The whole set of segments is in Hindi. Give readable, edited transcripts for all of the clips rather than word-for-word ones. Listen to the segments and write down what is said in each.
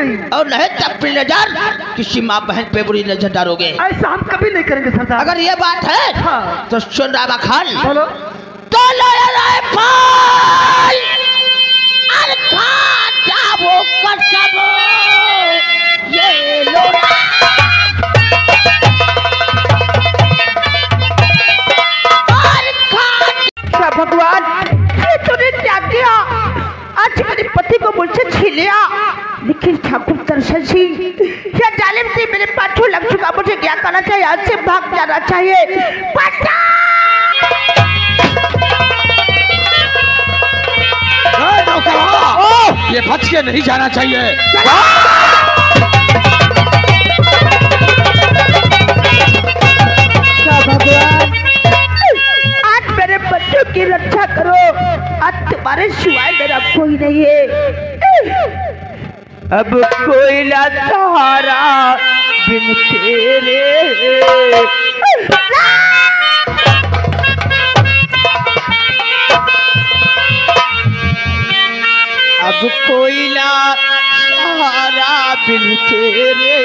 नहीं। और नहीं तो अपनी नजर किसी माँ बहन पे बुरी नजर डालोगे। ऐसा हम कभी नहीं करेंगे सरदार। अगर ये बात है हाँ। तो सुन रामा खान, बोलो। तो लो राइफल और खा जाओ कसम ये लो। भगवान, ये तूने क्या किया? आज मेरे पति को मुझसे छीन लिया, लेकिन ठाकुर दर्शन सिंह या जालिम से मेरे पाछू लग चुका। मुझे क्या करना चाहिए? आज से भाग जाना चाहिए। ये बच के नहीं जाना चाहिए। भगवान, आज मेरे बच्चों की रक्षा करो। आज तुम्हारे सिवाय मेरा कोई नहीं है। अब कोई ना सहारा बिन तेरे। अब कोई ना सहारा बिन तेरे,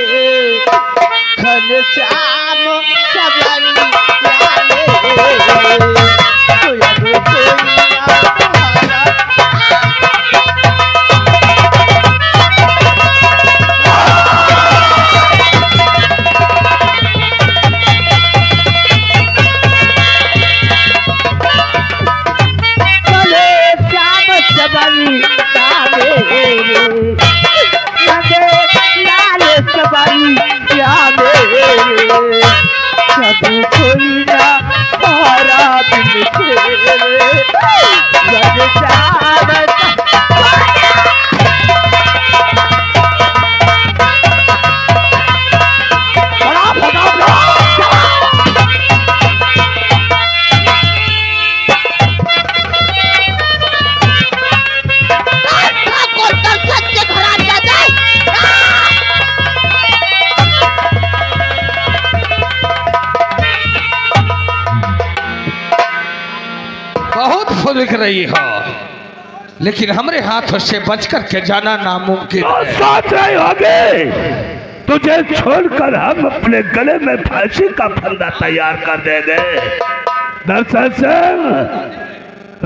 घनश्याम सबरी लिख रही हो, लेकिन हमारे हाथों से बचकर के जाना नामुमकिन है। सोच रही होगी तुझे छोड़कर हम अपने गले में फांसी का फंदा तैयार कर देंगे। दर्शन सिंह,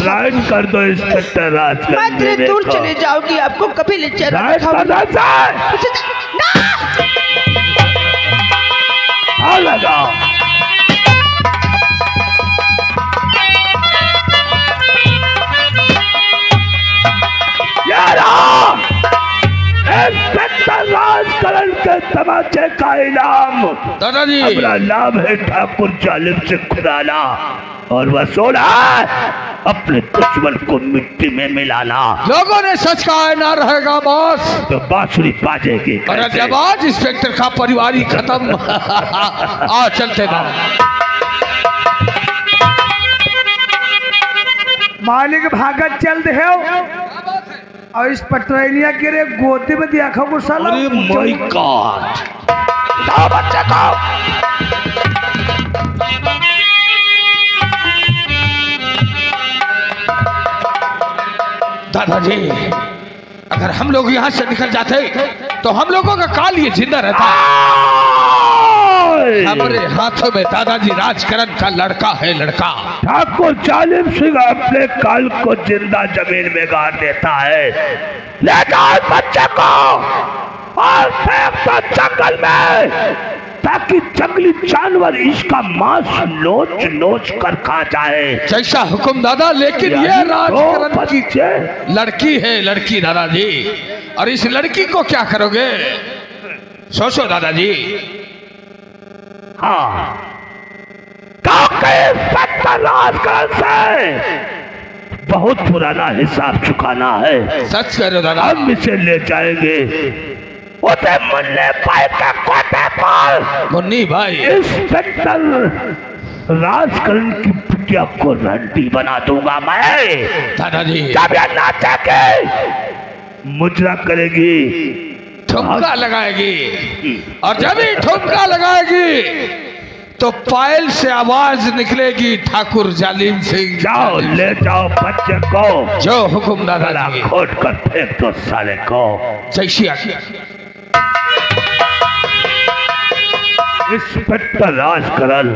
राइड कर दो इंस्पेक्टर राज। मैं दूर चले जाऊंगी, आपको कभी ले चला। लगाओ। राजकरण के तमाचे का इनाम दादाजी, हमारा नाम है ठाकुर जालिम से खुदाना, और वसूला अपने दुश्मन को मिट्टी में मिलाना। लोगों ने सच कहा ना रहेगा बॉस, तो बांसुरी बाजेगी। और जब आज इंस्पेक्टर का परिवार ही खत्म। आ चलते ना। मालिक भागत चल दे और इस पटरैनिया के रे गोदी में दिया खो साला। अरे माय गॉड, जाओ बच्चे को। दादाजी, अगर हम लोग यहाँ से निकल जाते तो हम लोगों का काल ये जिंदा रहता। हमारे हाथों में दादाजी राजकरण का लड़का है, लड़का। ठाकुर जालिम सिंह अपने काल को जिंदा जमीन में गाड़ देता है। ले जाओ बच्चे को और फेंक दो जंगल में, ताकि जंगली जानवर इसका मांस नोच नोच कर खा जाए। जैसा हुक्म दादा, लेकिन ये राजकरण की लड़की है, लड़की दादाजी, और इस लड़की को क्या करोगे? सोचो दादाजी। हाँ, राजकरण से बहुत पुराना हिसाब चुकाना है। सच कह रहे हो दादा। हम इसे ले जाएंगे उसे मुन्ने भाई के कोटे पर। मुन्नी भाई, इंस्पेक्टर राजकरण की बिटिया को रंडी बना दूंगा मैं। दादाजी, जब यह नाचेगी, मुजरा करेगी, ठुमका लगाएगी, और जब ही ठुमका लगाएगी तो पायल से आवाज निकलेगी, ठाकुर जालिम सिंह। जाओ, ले जाओ बच्चे को। जो हुक्म दादा, खोद कर फेंक दो साले को। जैसी आज्ञा। इंस्पेक्टर राजकरण,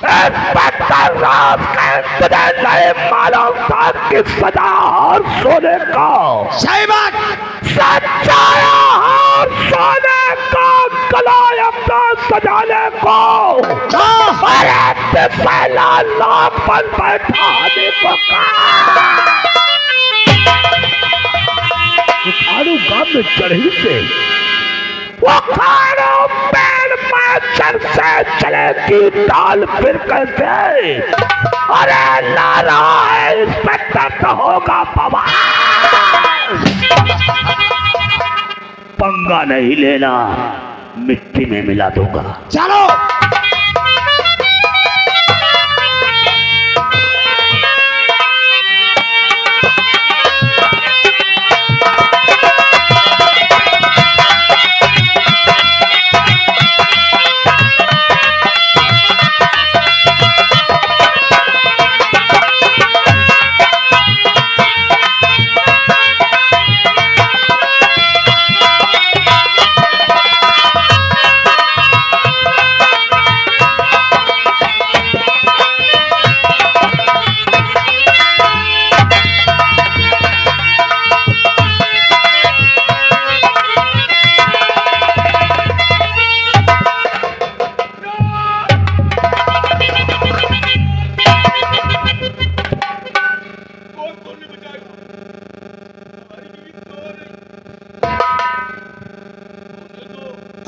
इंस्पेक्टर राजकरण, तुझे नहीं मालूम था कि सजा और सोने का सही बात। सच्चाया और सोने का गला अपना सजाने को अरे पहला लापन बैठा उखाड़ू गांव में चढ़ी से उखाड़ू पेड़ में चढ़ से चलेगी डाल फिर कैसे। अरे लाला इंस्पेक्टर तो होगा बाबा, पंगा नहीं लेना, मिट्टी में मिला दूंगा। चलो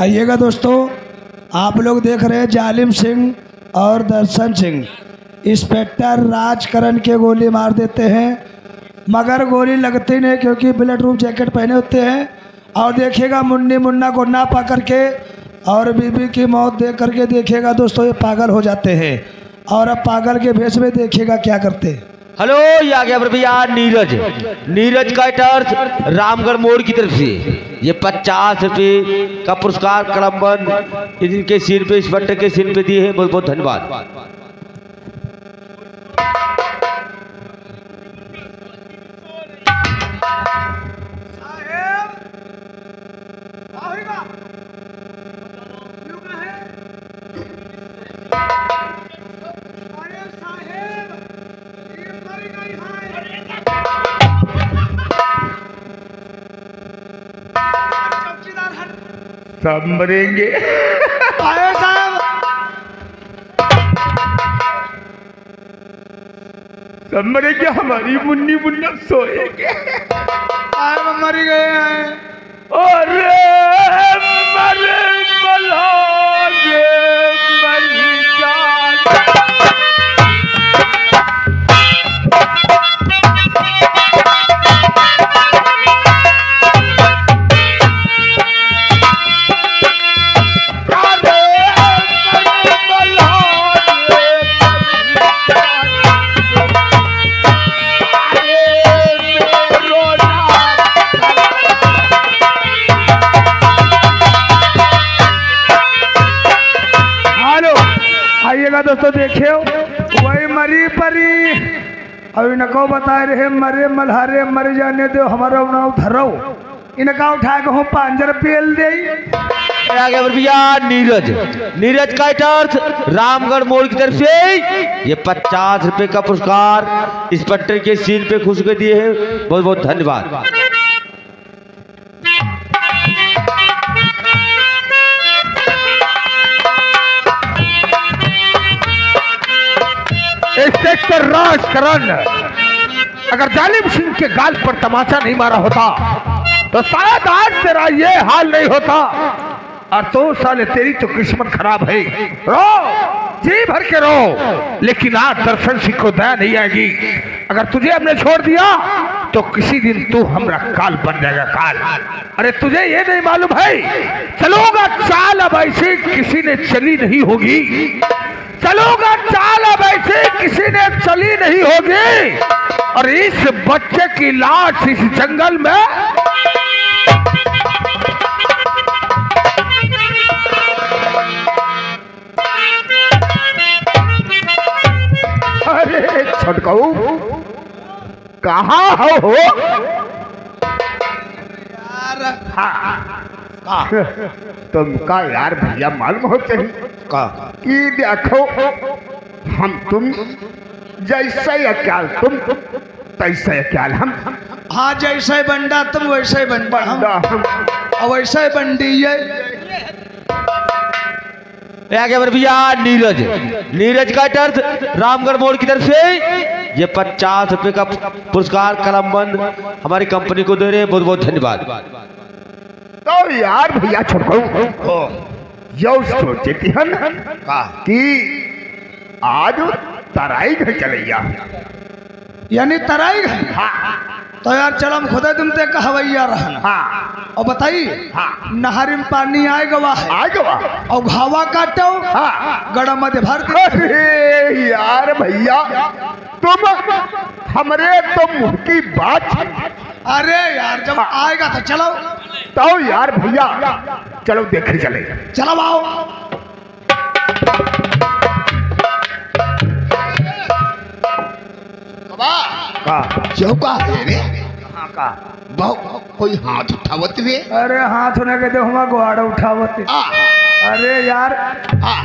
आइएगा दोस्तों, आप लोग देख रहे हैं जालिम सिंह और दर्शन सिंह इंस्पेक्टर राजकरण के गोली मार देते हैं, मगर गोली लगती नहीं क्योंकि बुलेट प्रूफ जैकेट पहने होते हैं। और देखिएगा मुन्नी मुन्ना को ना पा करके और बीबी की मौत देख करके देखिएगा दोस्तों, ये पागल हो जाते हैं। और अब पागल के भेष में देखिएगा क्या करते हैं। हेलो, ये आ गया भैया नीरज, नीरज काइटर्स रामगढ़ मोड़ की तरफ से ये 50 रुपये का पुरस्कार क्रमबंद इनके सिर पे, इस बट्टे के सिर पे दिए हैं। बहुत बहुत धन्यवाद। सब मरेंगे। आए साहब, सब मरेंगे, हमारी मुन्नी मुन्ना सोएंगे। आए मर गए हैं। अरे मरे मल्हारे मरी जान। दोस्तों देखियो, वही मरी परी अभी नको बताए रहे मरे मल्हारे मर जाने दो हमारा नाव धरो, इनका उठा के हूँ 5 रुपये दे। आगे भैया नीरज, नीरज काइटर्स रामगढ़ मोड़ की तरफ से ये 50 रुपए का पुरस्कार इस पट्टे के सीन पे खुश कर दिए हैं। बहुत बहुत धन्यवाद। इंस्पेक्टर राजकरण, अगर जालिम सिंह के गाल पर तमाचा नहीं मारा होता तो शायद आज तेरा ये हाल नहीं होता। और तो साले तेरी तो किस्मत खराब है, रो जी भर के रो, लेकिन आज दर्शन सिंह को दया नहीं आएगी। अगर तुझे हमने छोड़ दिया तो किसी दिन तू हमारा काल बन जाएगा, काल। अरे तुझे ये नहीं मालूम है, चलोगा चाल अब ऐसे किसी ने चली नहीं होगी, चलोगा चाल अब ऐसे किसी ने चली नहीं होगी। और इस बच्चे की लाश इस जंगल में अरे छटकाऊ कहाँ हो यार? हाँ तुमका यार भैया मालूम हो चाहिए का कि देखो हम तुम जैसे अक्याल तुम तैसे अक्याल हम हाँ जैसे बंडा तुम वैसे बंडा हम हम और वैसे बंडी है। आगे बढ़ भैया नीरज। नीरज का टर्च रामगढ़ मोड़ की तरफ से ये 50 रुपए का पुरस्कार कलमबंद हमारी कंपनी को दे रहे हैं। बहुत बहुत धन्यवाद। तो यार भैया छोड़ो यो सोचे थी हम का कि आज तराई घर चलैया। यानी तराई गई। हाँ तो यार चल हम खुदा तुम ते कहवैया रहना। हाँ और बताइए हाँ नहर में पानी आए गवा है आ गवा और घावा काटो हाँ गड़ा मध्य भर दे। अरे यार भैया तुम हमरे तो मुंह की बात है। अरे यार जब आएगा तो चलो तो यार भैया चलो देखे चले। चलो आओ। का क्यों का रे हाँ का बहु कोई हाथ उठावत रे अरे हाथ होने के दो हमारा गुआड़ा उठावत। अरे यार हाँ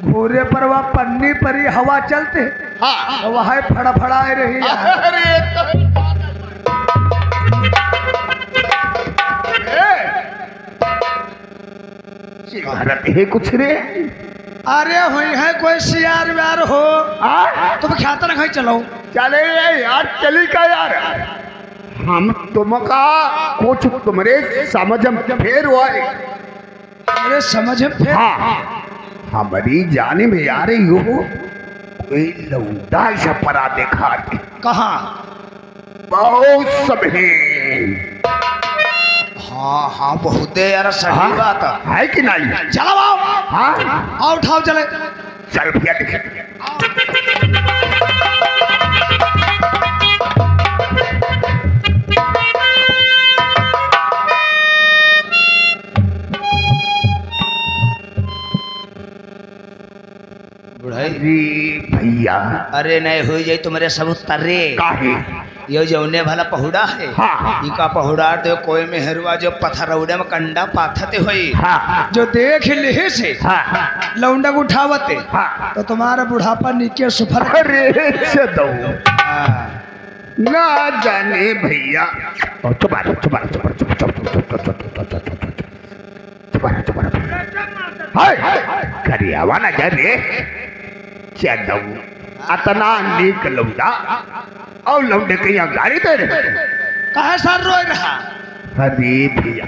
घोरे पर वह पन्नी परी हवा चलते हाँ तो वह फड़फड़ाए रही यार। अरे भारत है कुछ रे। अरे हुई है कोई सियार व्यार हो तुम ख्यात रख चलो। चले यार चली का यार हम तुमका कुछ तुम्हारे समझ में फेर हुआ है। अरे समझ में फिर हाँ हमारी जाने में यार यो कोई लौंडा छपरा देखा कहाँ। बहुत सब है। हाँ हाँ बहुत है यार सही हाँ, बात है कि नहीं। चलो आओ हाँ आओ उठाओ चले। चल भैया देखे बुढ़ाई भैया अरे नहीं हो जाए तुम्हारे सब तर्रे काहे ये जौने भला पहुड़ा है हाँ। इनका पहुड़ा तो कोई मेहरवा जो पत्थर उड़े में कंडा पाथते हुई हाँ जो देख ले से हाँ लौंडा को उठावते हाँ तो तुम्हारा बुढ़ापा नीचे सुफर। अरे से दो हाँ। ना जाने भैया तुम्हारा तुम्हारा तुम्हारा हाय करियावा ना जा रे चलो अतना नीक लौंडा और लौंडे के यहाँ गाड़ी दे रहे कहे सर रोए रहा। अरे भैया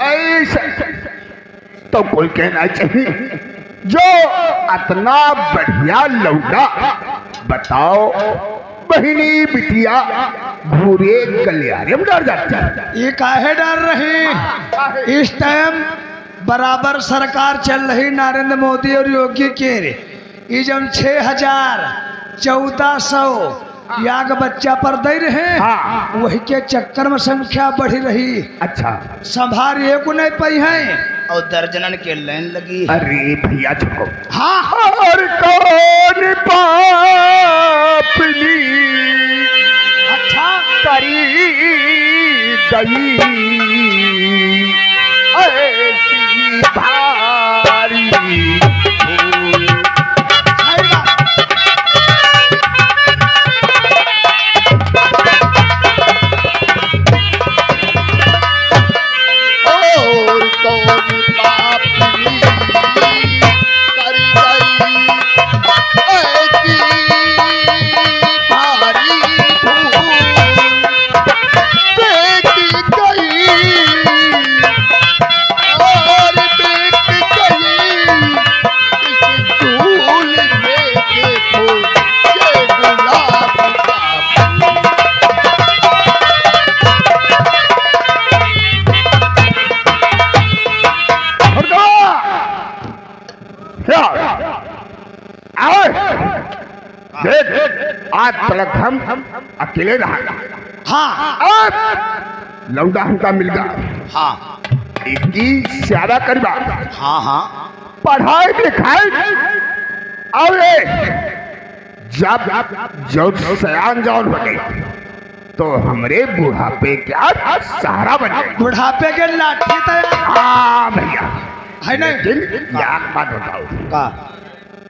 ऐसा तो कोई कहना चाहिए जो इतना बढ़िया लौंडा बताओ बहिनी बिटिया घूरे गलियारे में डर जाता है। ये काहे डर रही। इस टाइम बराबर सरकार चल रही नरेंद्र मोदी और योगी के ये जब 6,1400 याग बच्चा पर दे रहे हाँ। वही के चक्कर में संख्या बढ़ी रही। अच्छा संभार ये को नहीं पाई है और दर्जनन के लाइन लगी अरे भैया छोड़ो हाँ और कौन पापनी अच्छा करी गई ऐसी भारी और कौन पापनी कर गई ऐसी भारी धूल बेटी गई और बेटी गई इस धूल में देखो ये गुलाब का आज तक हम अकेले रहा हाँ लौंडा हमका मिल गया हाँ इनकी ज्यादा करवा हाँ हाँ पढ़ाई लिखाई और जब जब सयान जौन हो गई तो हमरे बुढ़ापे क्या सहारा बने। बुढ़ापे के लाठी तैयार हाँ भैया है नहीं। लेकिन एक बात बताओ, का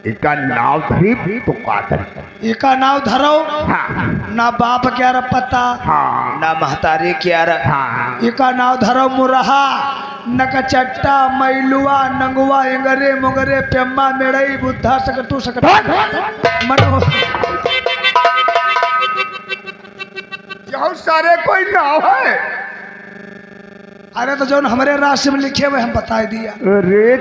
इनका नाव धरी तो का धरी। इका नाव धरो हाँ ना बाप क्या र पता हाँ ना महतारी क्या र। हाँ इका नाव धरो मुरहा नकचट्टा मैलुआ नंगुआ इंगरे मुंगरे पेम्मा मेड़ई बुद्धा सकटू सकटू मनो यह सारे कोई नाव है। अरे तो जो हमारे राशि में लिखे हुए हम बता दिया। अरे